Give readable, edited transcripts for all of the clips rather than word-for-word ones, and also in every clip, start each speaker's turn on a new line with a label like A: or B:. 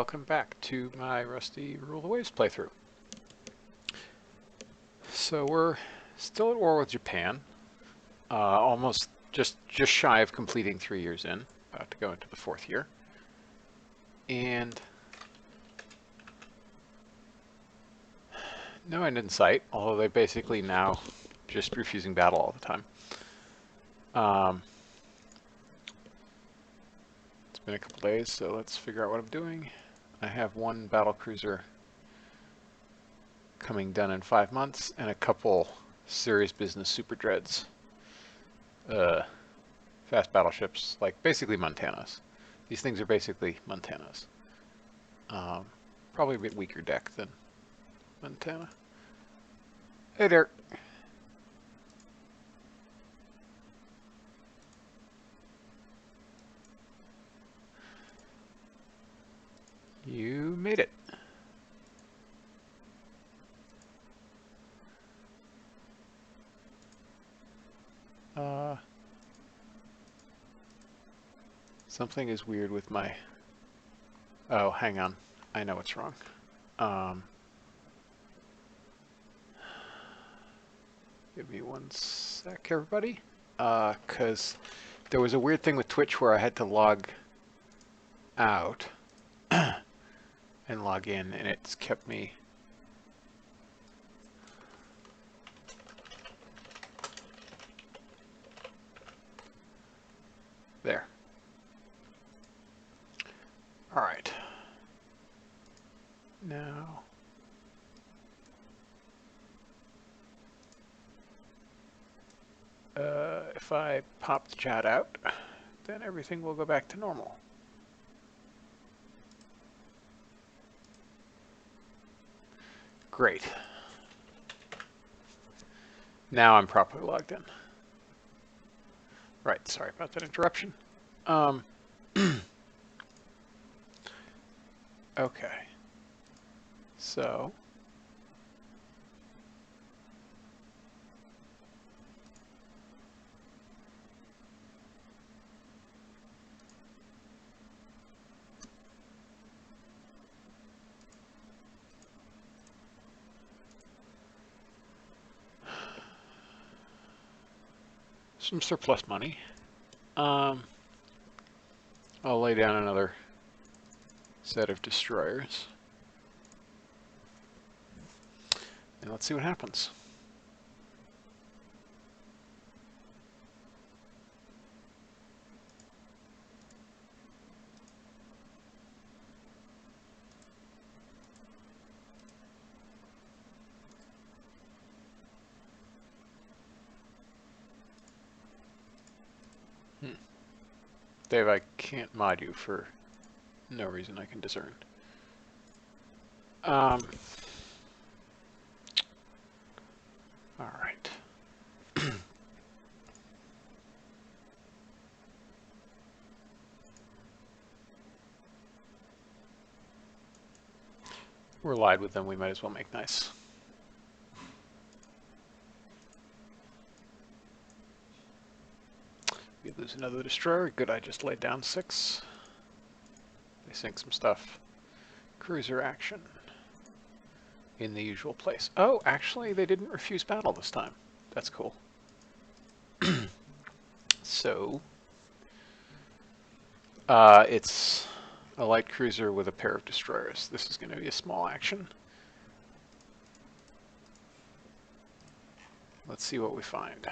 A: welcome back to my Rusty Rule the Waves playthrough. So we're still at war with Japan, almost just shy of completing 3 years in, about to go into the 4th year. And no end in sight, although they basically now just refusing battle all the time. It's been a couple days, so let's figure out what I'm doing. I have one battle cruiser coming done in 5 months, and a couple serious business super dreads. Fast battleships, like basically Montanas. These things are basically Montanas. Probably a bit weaker deck than Montana. Hey there. You made it. Something is weird with my... Oh, hang on. I know what's wrong. Give me one sec, everybody. Because there was a weird thing with Twitch where I had to log out and log in, and it's kept me... There. All right. Now... if I pop the chat out, then everything will go back to normal. Great. Now I'm properly logged in. Right, sorry about that interruption. Okay. So... some surplus money. I'll lay down another set of destroyers. And let's see what happens. Dave, I can't mod you for no reason I can discern. All right. We're allied with them, we might as well make nice. We lose another destroyer. Good, I just laid down 6. They sink some stuff. Cruiser action. In the usual place. Oh, actually, they didn't refuse battle this time. That's cool. So, it's a light cruiser with a pair of destroyers. This is going to be a small action. Let's see what we find.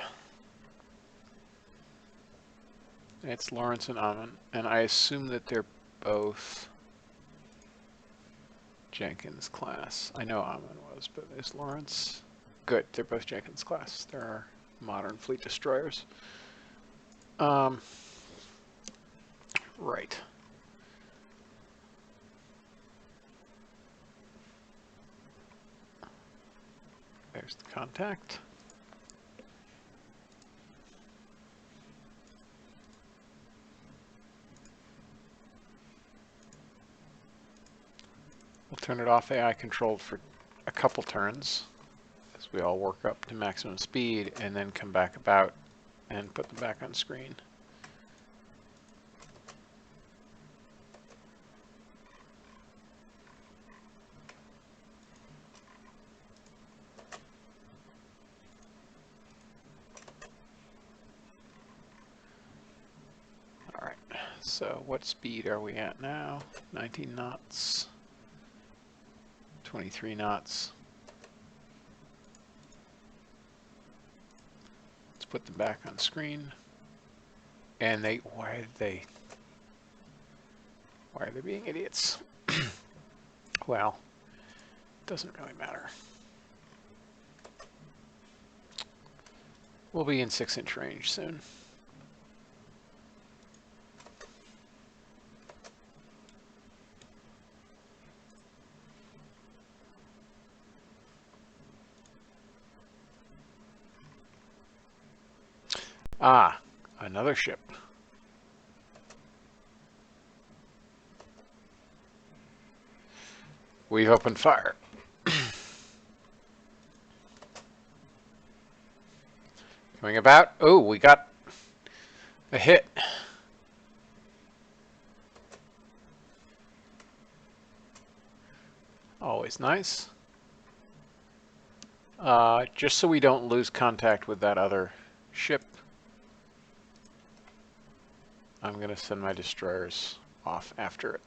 A: It's Lawrence and Amon, and I assume that they're both Jenkins class. I know Amon was, but is Lawrence? Good, they're both Jenkins class. There are modern fleet destroyers. Right. There's the contact. We'll turn it off AI controlled for a couple turns as we all work up to maximum speed, and then come back about and put them back on screen. So what speed are we at now? 19 knots. 23 knots. Let's put them back on screen. And why are they being idiots? Well, it doesn't really matter. We'll be in 6-inch range soon. Ah, another ship. We've opened fire. Coming about. Oh, we got a hit. Always nice. Just so we don't lose contact with that other ship, I'm going to send my destroyers off after it.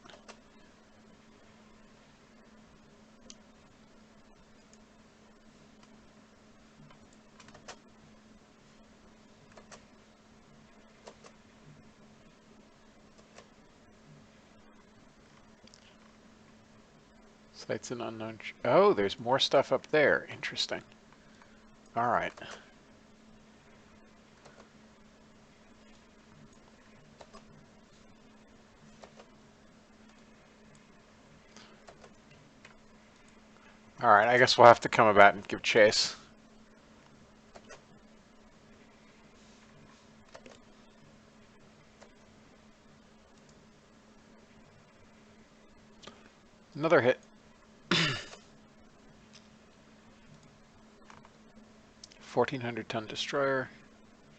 A: Sight's an unknown. Oh, there's more stuff up there. Interesting. All right. All right, I guess we'll have to come about and give chase. Another hit. 1,400-ton destroyer,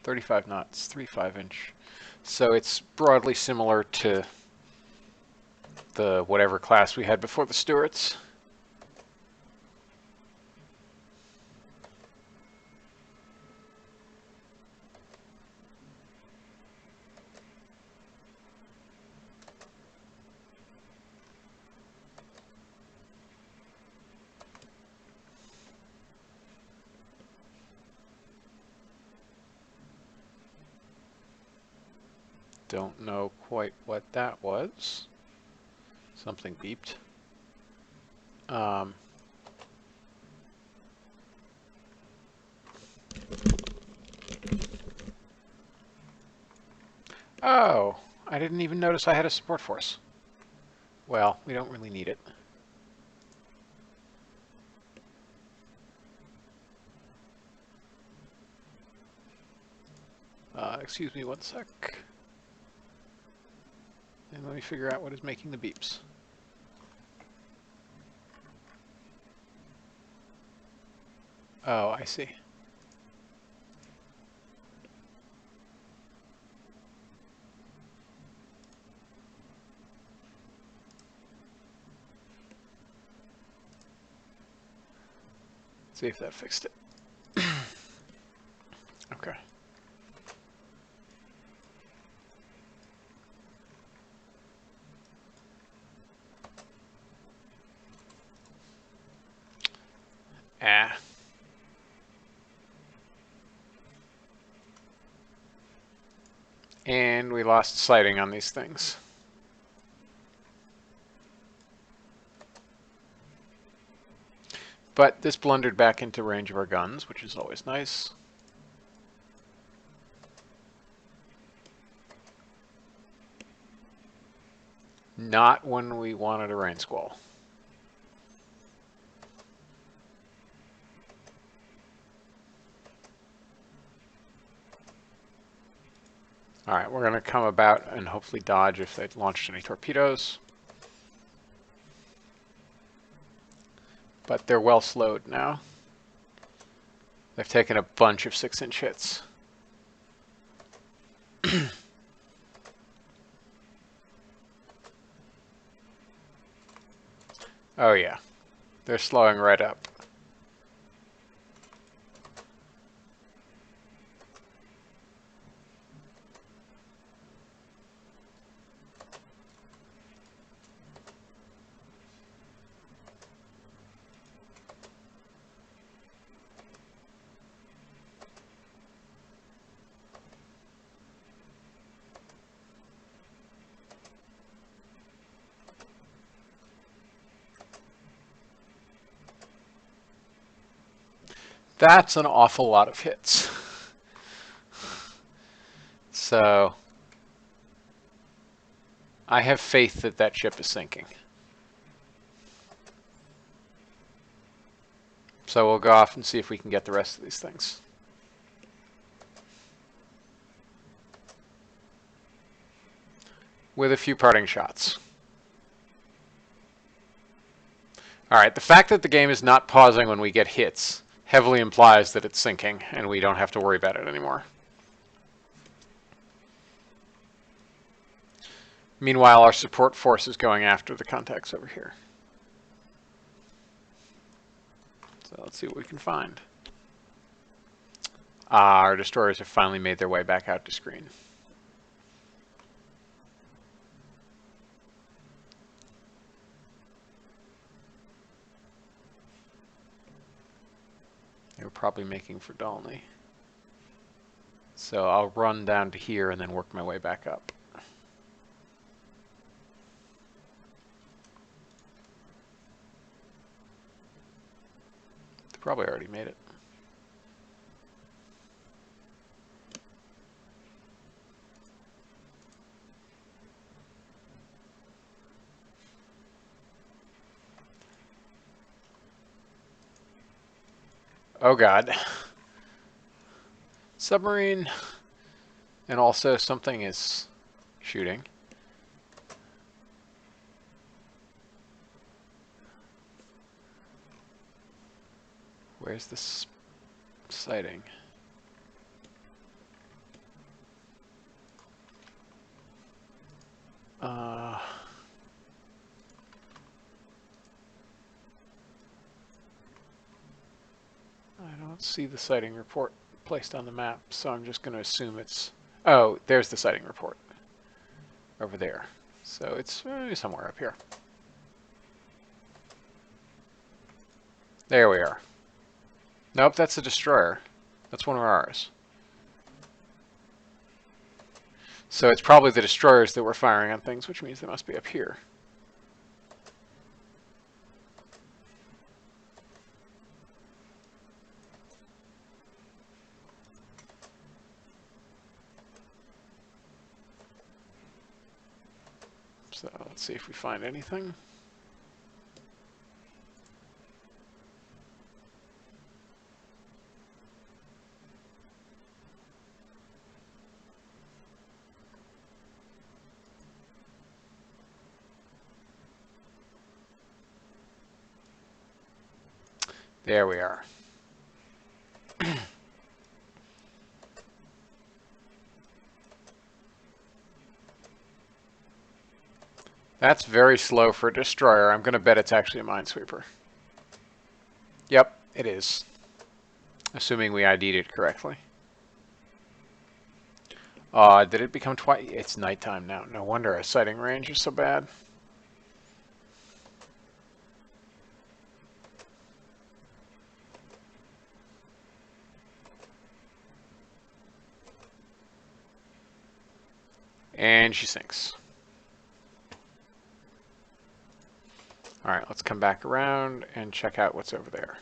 A: 35 knots, 3 5-inch. So it's broadly similar to the whatever class we had before the Stuarts. Don't know quite what that was. Something beeped. Oh, I didn't even notice I had a support force. Well, we don't really need it. Excuse me one sec. And let me figure out what is making the beeps. Oh, I see. See if that fixed it. Okay. Ah. And we lost sighting on these things. But this blundered back into range of our guns, which is always nice. Not when we wanted a rain squall. All right, we're going to come about and hopefully dodge if they launched any torpedoes. But they're well slowed now. They've taken a bunch of 6-inch hits. Oh yeah, they're slowing right up. That's an awful lot of hits. So I have faith that that ship is sinking. So we'll go off and see if we can get the rest of these things. With a few parting shots. Alright, the fact that the game is not pausing when we get hits heavily implies that it's sinking, and we don't have to worry about it anymore. Meanwhile, our support force is going after the contacts over here. So let's see what we can find. Our destroyers have finally made their way back out to screen. They were probably making for Dalney. So I'll run down to here and then work my way back up. They probably already made it. Oh god. Submarine. And also something is shooting. Where's this sighting? I don't see the sighting report placed on the map, so I'm just going to assume it's... Oh, there's the sighting report. Over there. So it's somewhere up here. There we are. Nope, that's a destroyer. That's one of ours. So it's probably the destroyers that were firing on things, which means they must be up here. So let's see if we find anything. There we are. That's very slow for a destroyer. I'm going to bet it's actually a minesweeper. Yep, it is. Assuming we ID'd it correctly. Did it become twice? It's nighttime now. No wonder our sighting range is so bad. And she sinks. Alright, let's come back around and check out what's over there.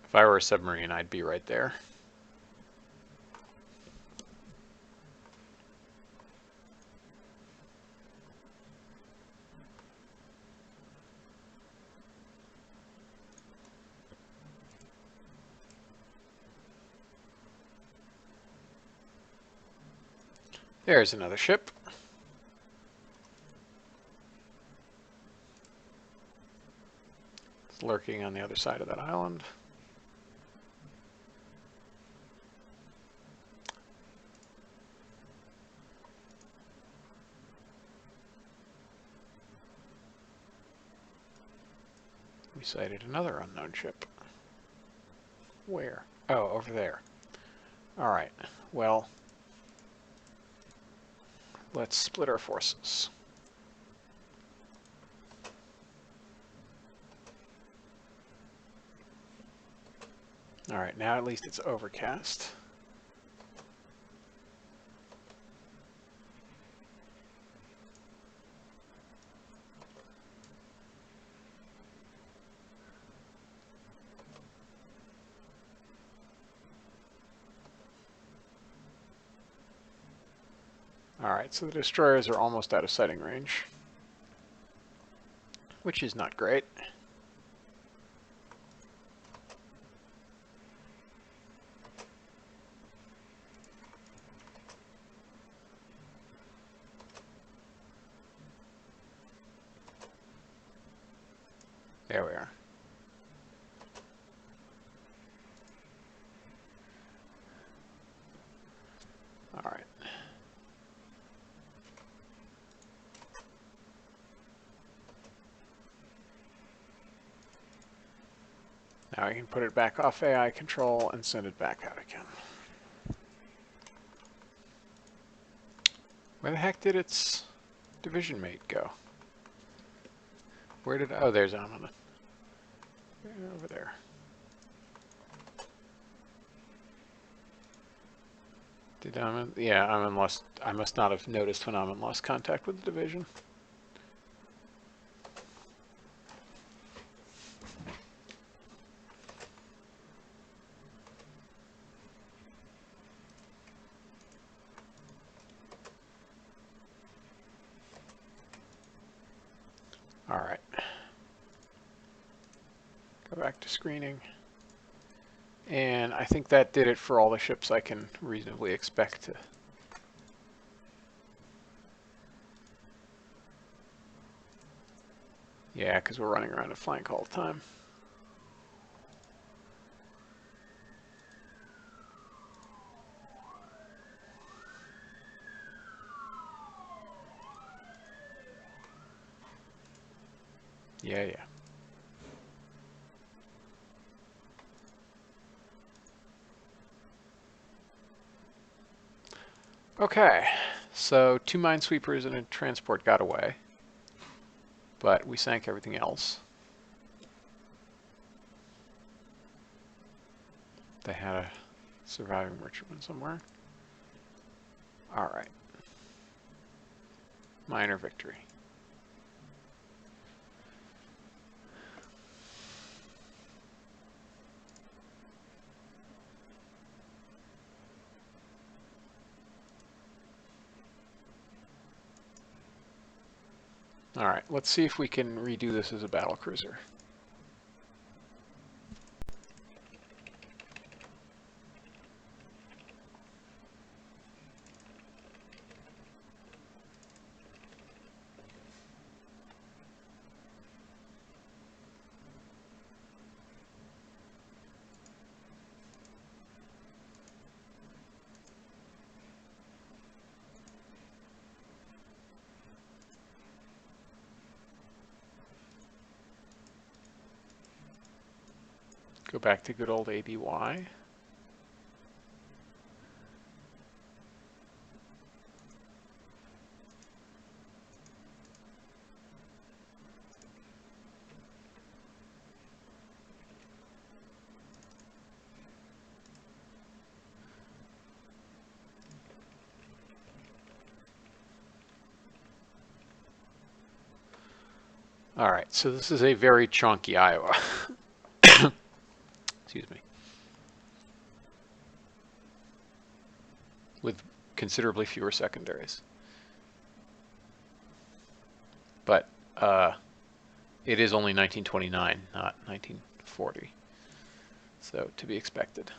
A: If I were a submarine, I'd be right there. There's another ship. It's lurking on the other side of that island. We sighted another unknown ship. Where? Oh, over there. Alright, well, let's split our forces. All right, now at least it's overcast. All right, so the destroyers are almost out of sighting range, which is not great. There we are. All right. Now I can put it back off AI control and send it back out again. Where the heck did its division mate go? Where did... Oh, there's Amon. Over there. Did Amon... Yeah, Amon lost... I must not have noticed when Amon lost contact with the division. All right. Go back to screening. And I think that did it for all the ships I can reasonably expect to. Yeah, because we're running around a flank all the time. Yeah. Okay, so 2 minesweepers and a transport got away, but we sank everything else. They had a surviving merchantman somewhere. All right. Minor victory. All right, let's see if we can redo this as a battle cruiser. Go back to good old ABY. All right, so this is a very chunky Iowa. Excuse me. With considerably fewer secondaries. But it is only 1929, not 1940. So to be expected.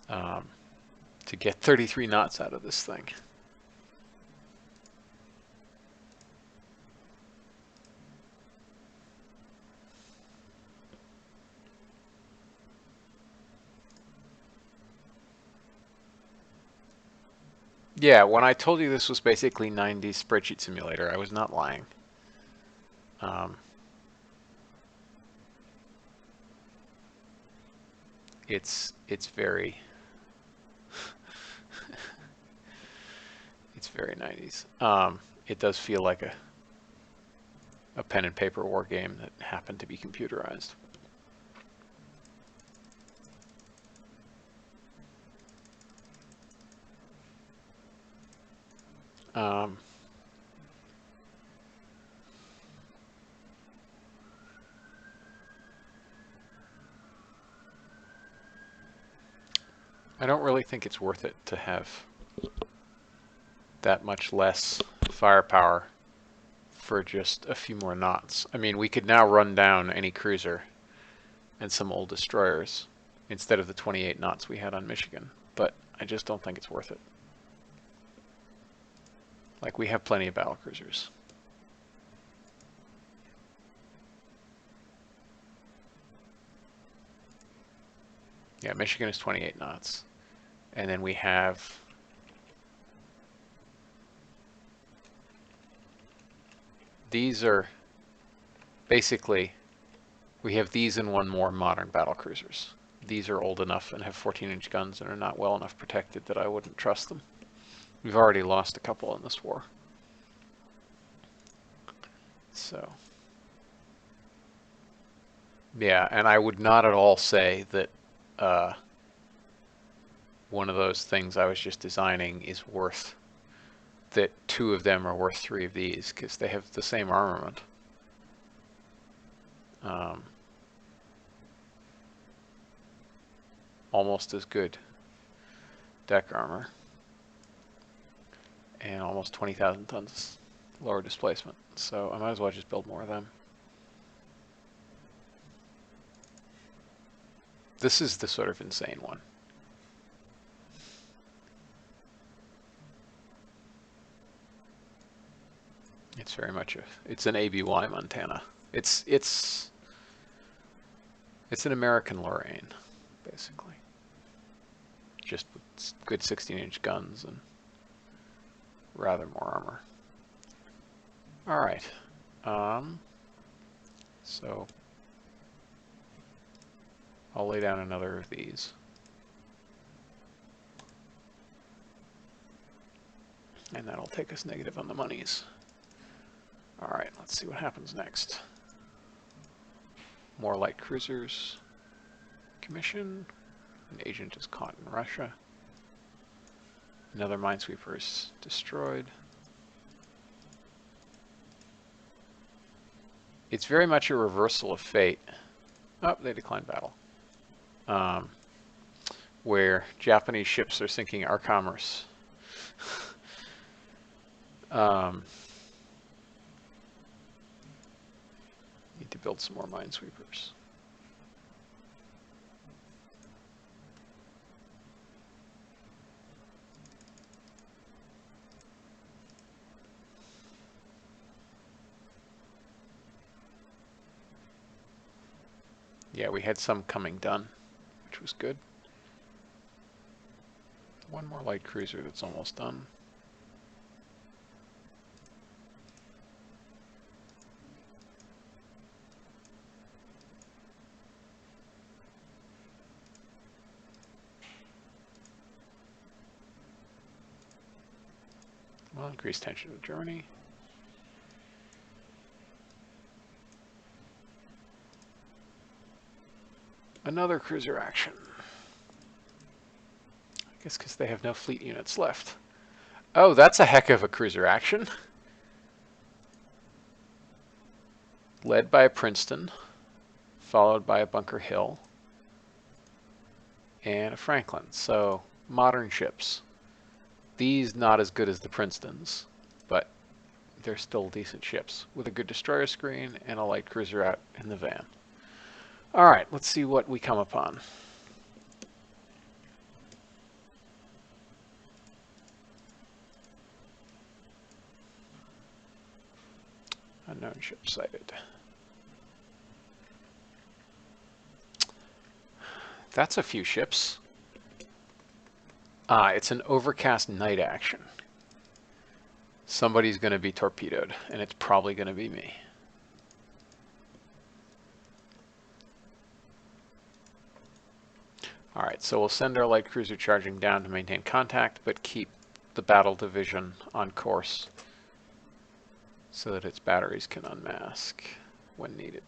A: To get 33 knots out of this thing. Yeah, when I told you this was basically 90s spreadsheet simulator, I was not lying. it's very it's very 90s. It does feel like a pen and paper war game that happened to be computerized. I don't really think it's worth it to have that much less firepower for just a few more knots. I mean, we could now run down any cruiser and some old destroyers instead of the 28 knots we had on Michigan, but I just don't think it's worth it. Like, we have plenty of battle cruisers. Yeah, Michigan is 28 knots. And then we have these are basically, we have these and one more modern battle cruisers. These are old enough and have 14-inch guns and are not well enough protected that I wouldn't trust them. We've already lost a couple in this war. So, yeah, and I would not at all say that one of those things I was just designing is worth, that 2 of them are worth 3 of these, because they have the same armament. Almost as good deck armor, and almost 20,000 tons lower displacement. So I might as well just build more of them. This is the sort of insane one. It's very much it's an ABY Montana. It's an American Lorraine, basically. Just with good 16-inch guns and rather more armor. All right. So I'll lay down another of these. And that'll take us negative on the monies. All right, let's see what happens next. More light cruisers. Commission. An agent is caught in Russia. Another minesweeper is destroyed. It's very much a reversal of fate. Oh, they declined battle. Where Japanese ships are sinking our commerce. Need to build some more minesweepers. Yeah, we had some coming done, which was good. One more light cruiser that's almost done. Well, increase tension with Germany. Another cruiser action. I guess because they have no fleet units left. Oh, that's a heck of a cruiser action. Led by a Princeton, followed by a Bunker Hill, and a Franklin. So, modern ships. These not as good as the Princetons, but they're still decent ships with a good destroyer screen and a light cruiser out in the van. All right, let's see what we come upon. Unknown ship sighted. That's a few ships. It's an overcast night action. Somebody's going to be torpedoed, and it's probably going to be me. Alright, so we'll send our light cruiser charging down to maintain contact, but keep the battle division on course so that its batteries can unmask when needed.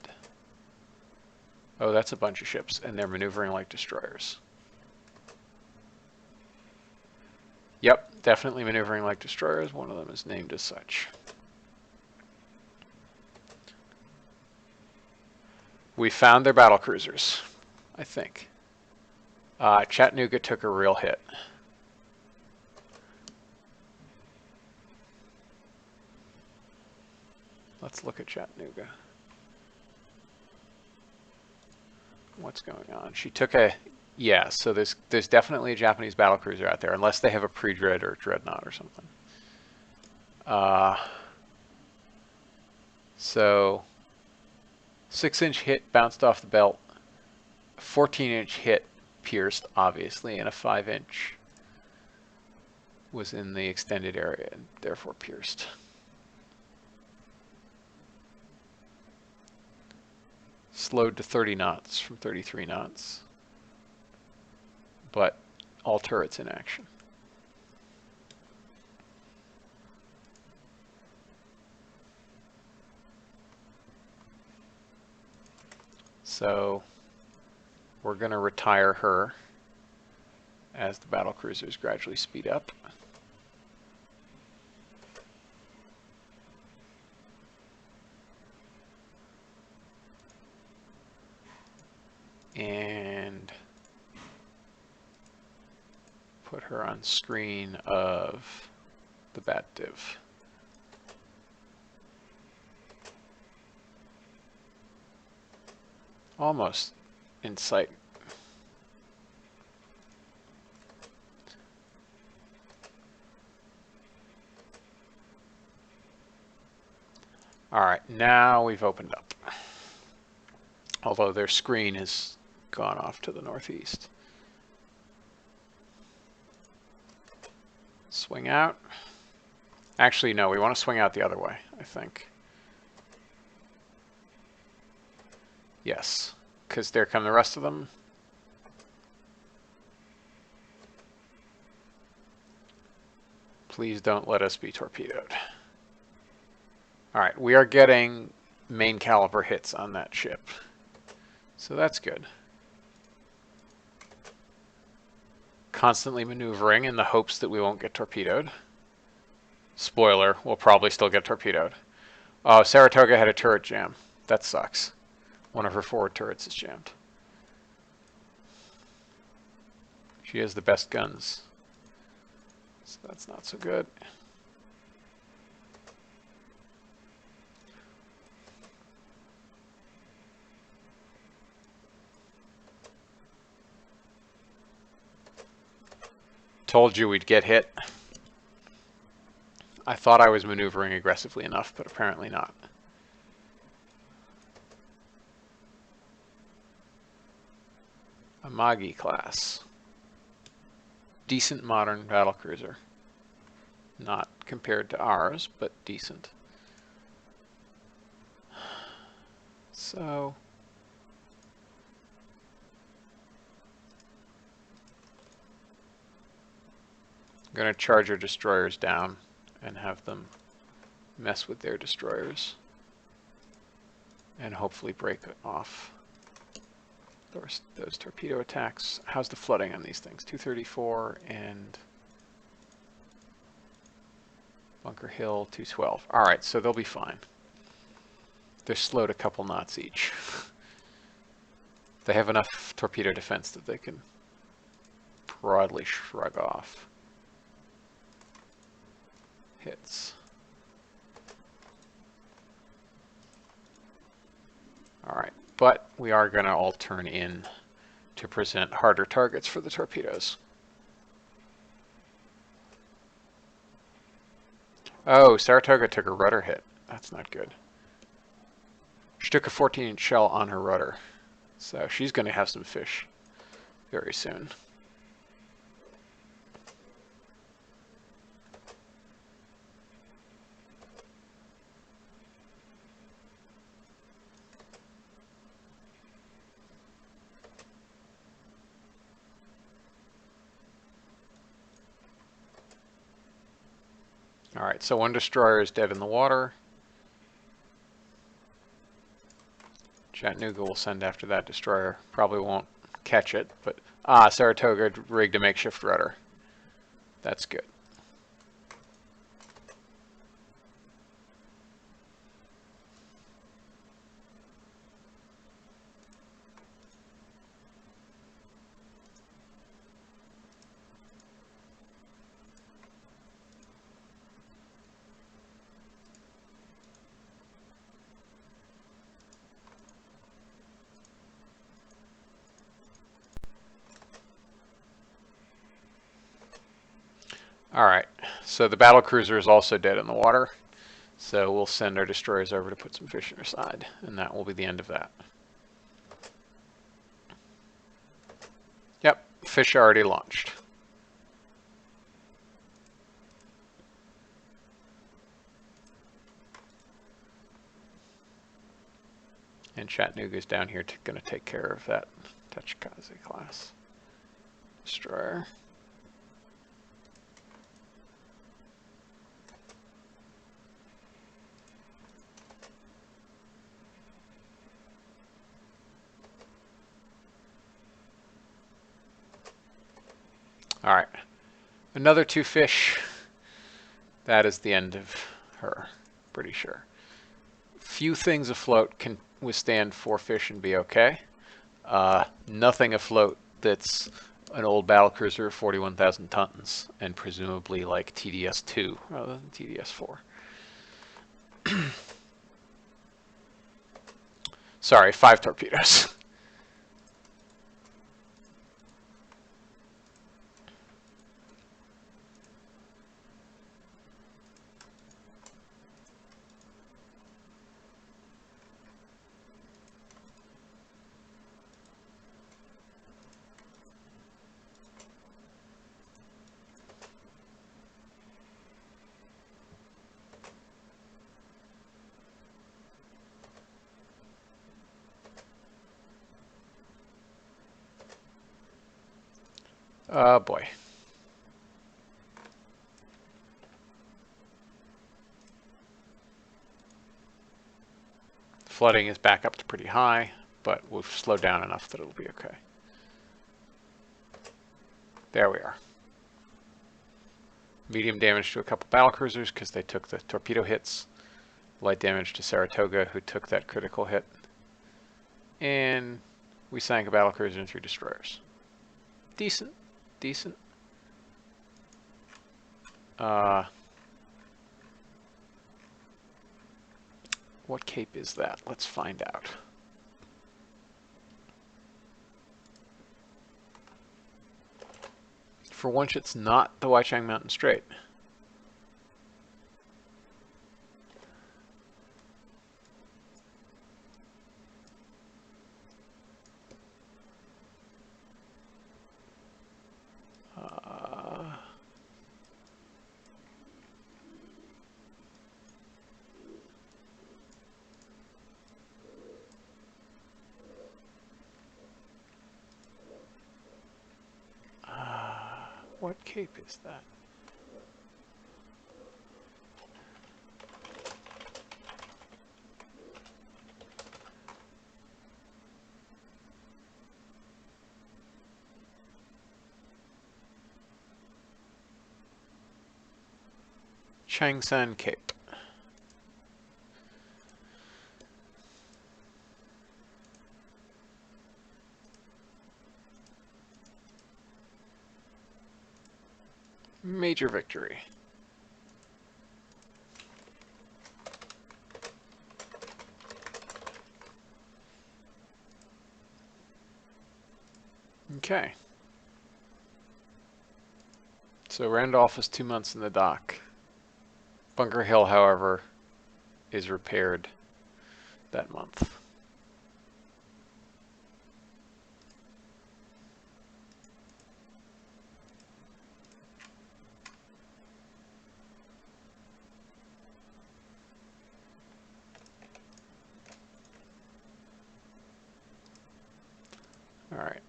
A: Oh, that's a bunch of ships, and they're maneuvering like destroyers. Yep, definitely maneuvering like destroyers. One of them is named as such. We found their battle cruisers, I think. Chattanooga took a real hit. Let's look at Chattanooga. What's going on? She took a... Yeah, so there's definitely a Japanese battlecruiser out there, unless they have a pre-dread or a dreadnought or something. So 6-inch hit bounced off the belt. 14-inch hit pierced, obviously, and a 5-inch was in the extended area and therefore pierced. Slowed to 30 knots from 33 knots, but all turrets in action. So we're going to retire her as the battle cruisers gradually speed up. And put her on screen of the bat div. Almost in sight. All right, now we've opened up. Although their screen has gone off to the northeast. Swing out. Actually, no, we want to swing out the other way, I think. Yes, because there come the rest of them. Please don't let us be torpedoed. All right, we are getting main caliber hits on that ship. So that's good. Constantly maneuvering in the hopes that we won't get torpedoed. Spoiler, we'll probably still get torpedoed. Oh, Saratoga had a turret jam. That sucks. One of her forward turrets is jammed. She has the best guns, so that's not so good. Told you we'd get hit. I thought I was maneuvering aggressively enough, but apparently not. Amagi class. Decent modern battlecruiser. Not compared to ours, but decent. So... I'm going to charge our destroyers down and have them mess with their destroyers and hopefully break off those torpedo attacks. How's the flooding on these things? 234 and Bunker Hill 212. All right, so they'll be fine. They're slowed a couple knots each. They have enough torpedo defense that they can broadly shrug off hits. All right, but we are going to all turn in to present harder targets for the torpedoes. Oh, Saratoga took a rudder hit. That's not good. She took a 14-inch shell on her rudder, so she's going to have some fish very soon. Alright, so one destroyer is dead in the water. Chattanooga will send after that destroyer. Probably won't catch it, but... Saratoga rigged a makeshift rudder. That's good. Alright, so the battle cruiser is also dead in the water. So we'll send our destroyers over to put some fish in her side, and that will be the end of that. Yep, fish already launched. And Chattanooga's down here going to take care of that Tachikaze class destroyer. All right, another 2 fish. That is the end of her, pretty sure. Few things afloat can withstand 4 fish and be okay. Nothing afloat that's an old battlecruiser of 41,000 tons and presumably like TDS-2 rather than TDS-4. Sorry, 5 torpedoes. Oh boy. Flooding is back up to pretty high, but we've slowed down enough that it'll be okay. There we are. Medium damage to a couple battlecruisers because they took the torpedo hits. Light damage to Saratoga, who took that critical hit. And we sank a battlecruiser and 3 destroyers. Decent. Decent. What cape is that? Let's find out. For once, it's not the Waichang Mountain Strait. What cape is that? Changsan Cape. Major victory. Okay. So Randolph is 2 months in the dock. Bunker Hill, however, is repaired that month. All right.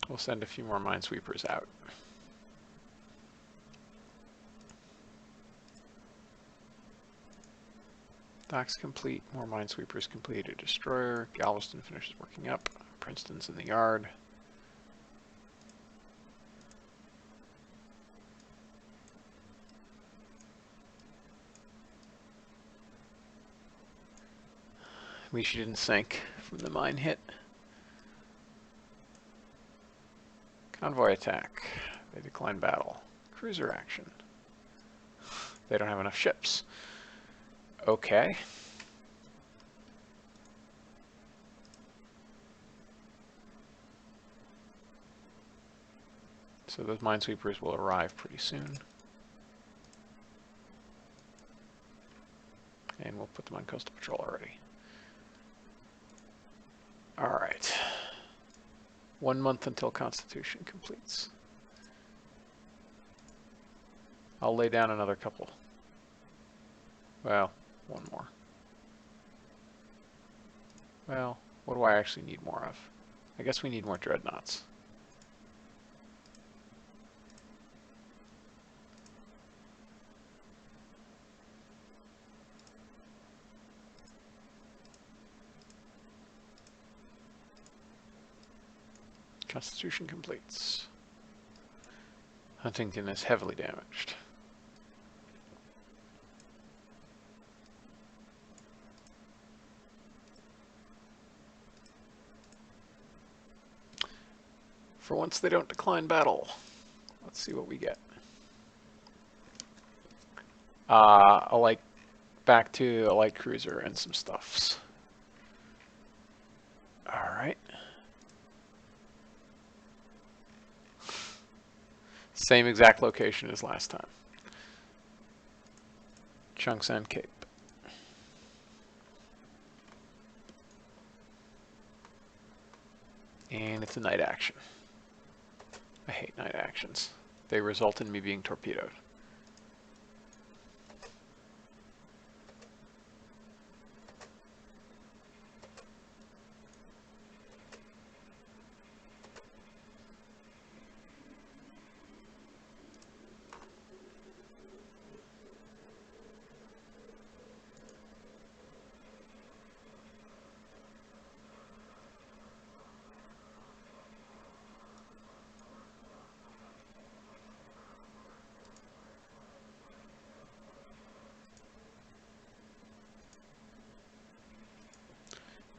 A: We'll send a few more minesweepers out. Docks complete. More minesweepers complete. A destroyer. Galveston finishes working up. Princeton's in the yard. At least she didn't sink from the mine hit. Convoy attack. They decline battle. Cruiser action. They don't have enough ships. Okay. So those minesweepers will arrive pretty soon. And we'll put them on coastal patrol already. Alright. 1 month until Constitution completes. I'll lay down another couple. Well, one more. Well, what do I actually need more of? I guess we need more dreadnoughts. Constitution completes. Huntington is heavily damaged. For once they don't decline battle. Let's see what we get. Back to a light cruiser and some stuffs. Alright. Same exact location as last time. Chunks and Cape. And it's a night action. I hate night actions. They result in me being torpedoed.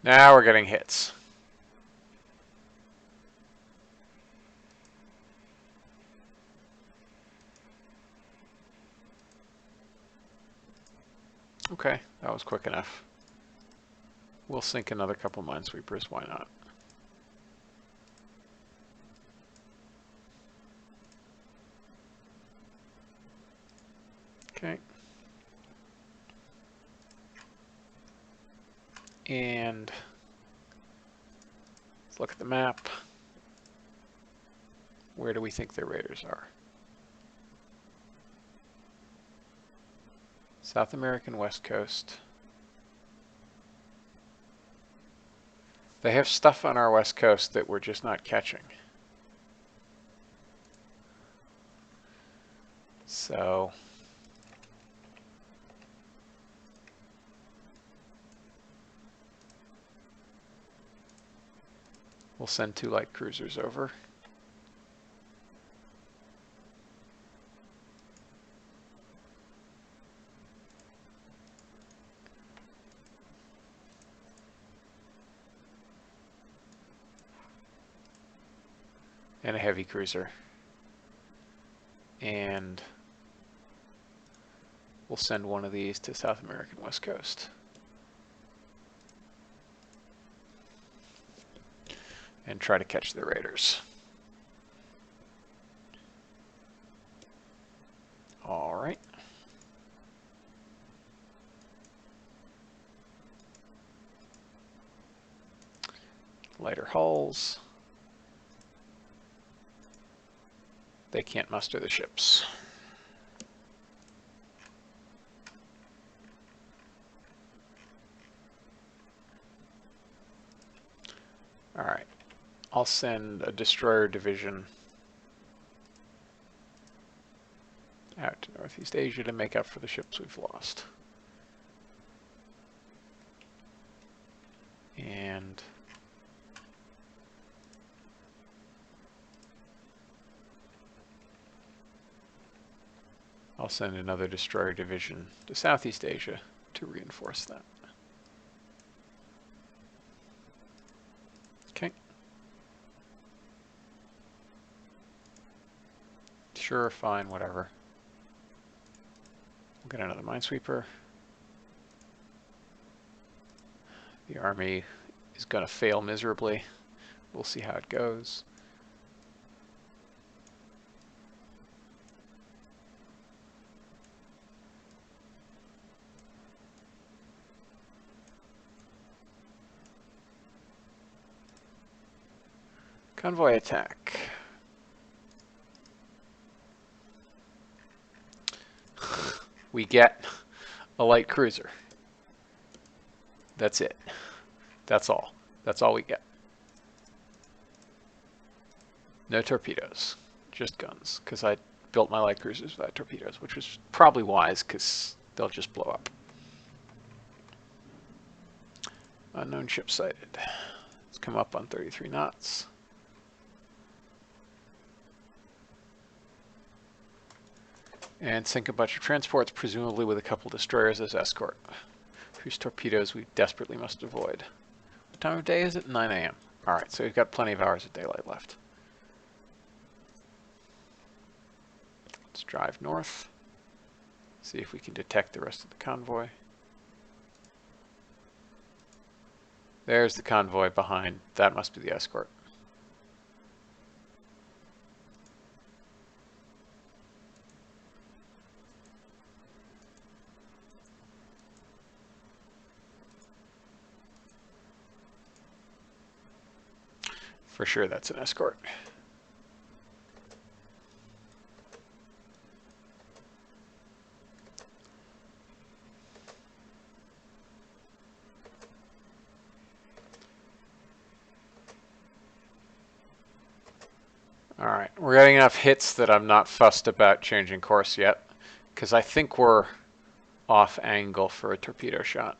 A: Now we're getting hits. Okay, that was quick enough. We'll sink another couple minesweepers, why not? Okay. And let's look at the map. Where do we think their raiders are? South American West Coast. They have stuff on our West Coast that we're just not catching. So we'll send 2 light cruisers over. And a heavy cruiser. And we'll send one of these to South American West Coast. And try to catch the raiders. All right. Lighter hulls. They can't muster the ships. All right. I'll send a destroyer division out to Northeast Asia to make up for the ships we've lost. send another destroyer division to Southeast Asia to reinforce that. Okay. Sure, fine, whatever. We'll get another minesweeper. The army is going to fail miserably. We'll see how it goes. Convoy attack. We get a light cruiser. That's it. That's all. That's all we get. No torpedoes, just guns, because I built my light cruisers without torpedoes, which was probably wise, because they'll just blow up. Unknown ship sighted. Let's come up on 33 knots. And sink a bunch of transports, presumably with a couple destroyers as escort, whose torpedoes we desperately must avoid. What time of day is it? 9 a.m. Alright, so we've got plenty of hours of daylight left. Let's drive north, see if we can detect the rest of the convoy. There's the convoy behind. That must be the escort. For sure that's an escort. Alright, we're getting enough hits that I'm not fussed about changing course yet, because I think we're off angle for a torpedo shot.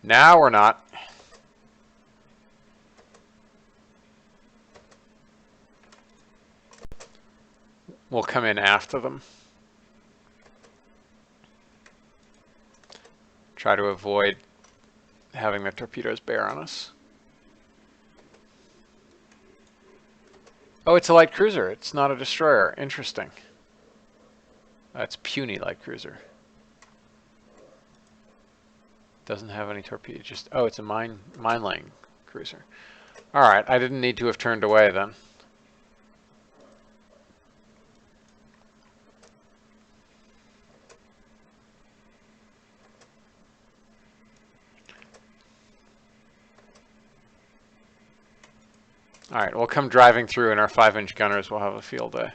A: Now we're not. We'll come in after them. Try to avoid having the torpedoes bear on us. Oh, it's a light cruiser. It's not a destroyer. Interesting. That's puny light cruiser. Doesn't have any torpedoes. Just oh, it's a mine laying cruiser. All right, I didn't need to have turned away then. All right, we'll come driving through, and our 5-inch gunners will have a field day.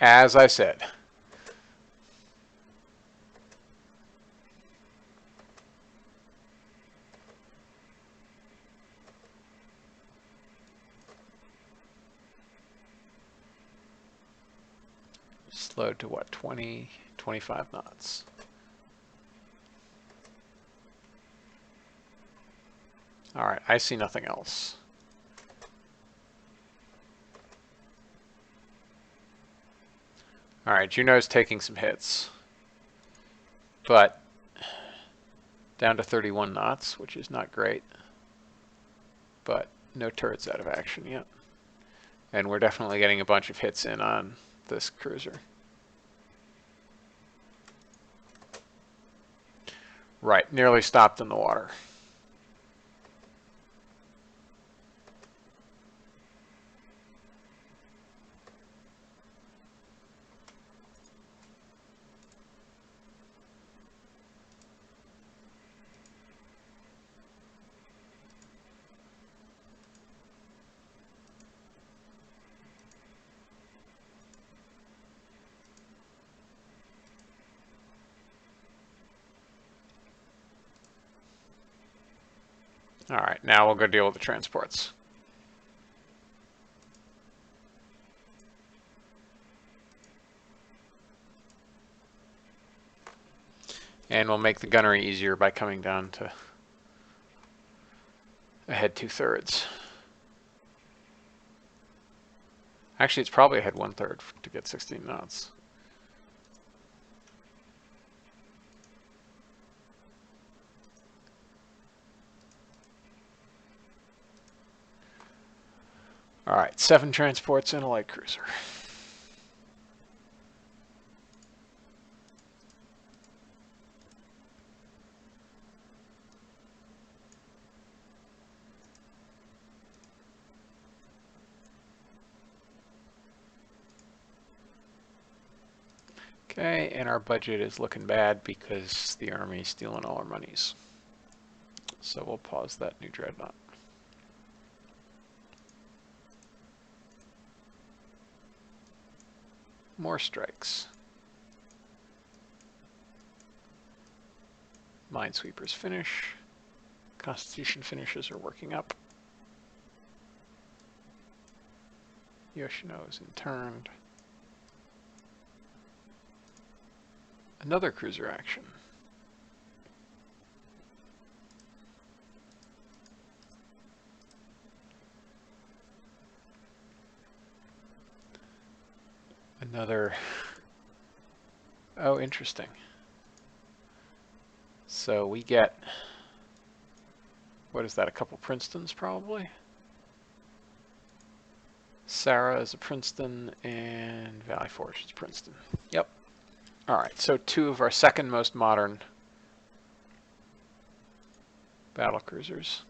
A: As I said. Slowed to what, 20, 25 knots. All right, I see nothing else. All right, Juno's taking some hits, but down to 31 knots, which is not great, but no turrets out of action yet. And we're definitely getting a bunch of hits in on this cruiser. Right, nearly stopped in the water. All right, now we'll go deal with the transports. And we'll make the gunnery easier by coming down to ahead 2/3. Actually, it's probably ahead 1/3 to get 16 knots. All right, 7 transports and a light cruiser. Okay, and our budget is looking bad because the army's stealing all our monies. So we'll pause that new dreadnought. More strikes. Minesweepers finish. Constitution finishes are working up. Yoshino is interned. Another cruiser action. Another. Oh, interesting. So we get, what is that, a couple Princetons probably? Sarah is a Princeton and Valley Forge is Princeton. Yep. All right, so 2 of our second most modern battle cruisers.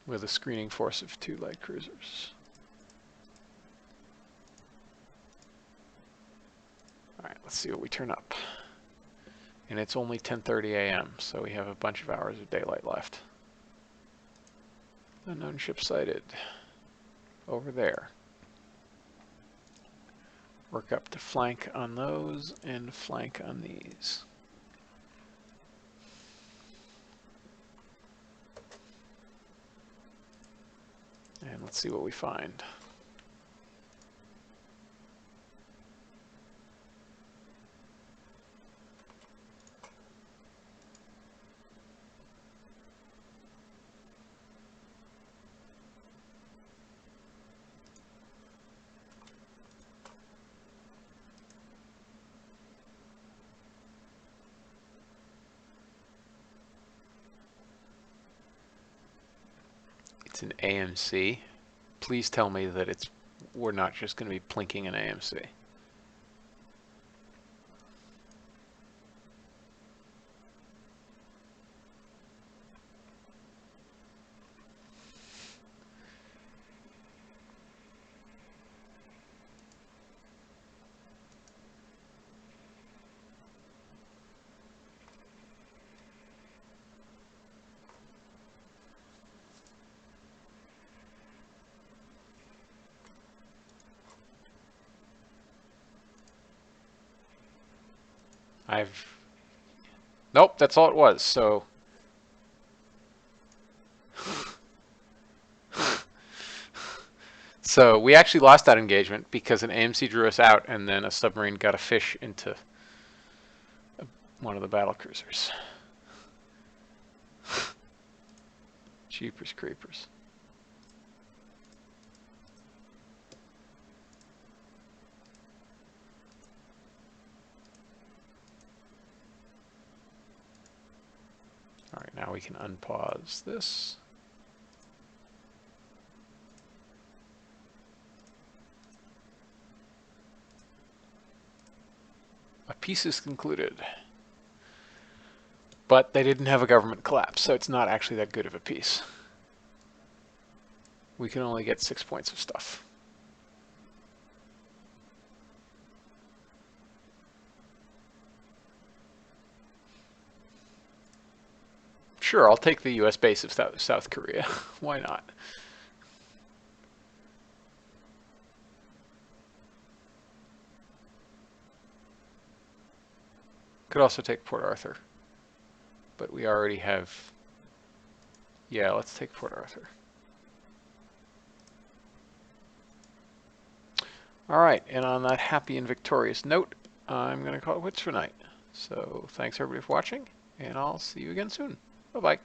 A: With a screening force of 2 light cruisers. All right, let's see what we turn up. And it's only 10:30 a.m., so we have a bunch of hours of daylight left. Unknown ship sighted. Over there. Work up to flank on those and flank on these. And let's see what we find. It's an AMC. Please tell me that we're not just going to be plinking an AMC. Nope, that's all it was, so. So we actually lost that engagement because an AMC drew us out and then a submarine got a fish into one of the battle cruisers. Jeepers creepers. All right, now we can unpause this. A peace is concluded. But they didn't have a government collapse, so it's not actually that good of a peace. We can only get 6 points of stuff. Sure, I'll take the US base of South Korea. Why not? Could also take Port Arthur. But we already have... Yeah, let's take Port Arthur. Alright, and on that happy and victorious note, I'm going to call it quits for night. So thanks everybody for watching, and I'll see you again soon. Bye-bye.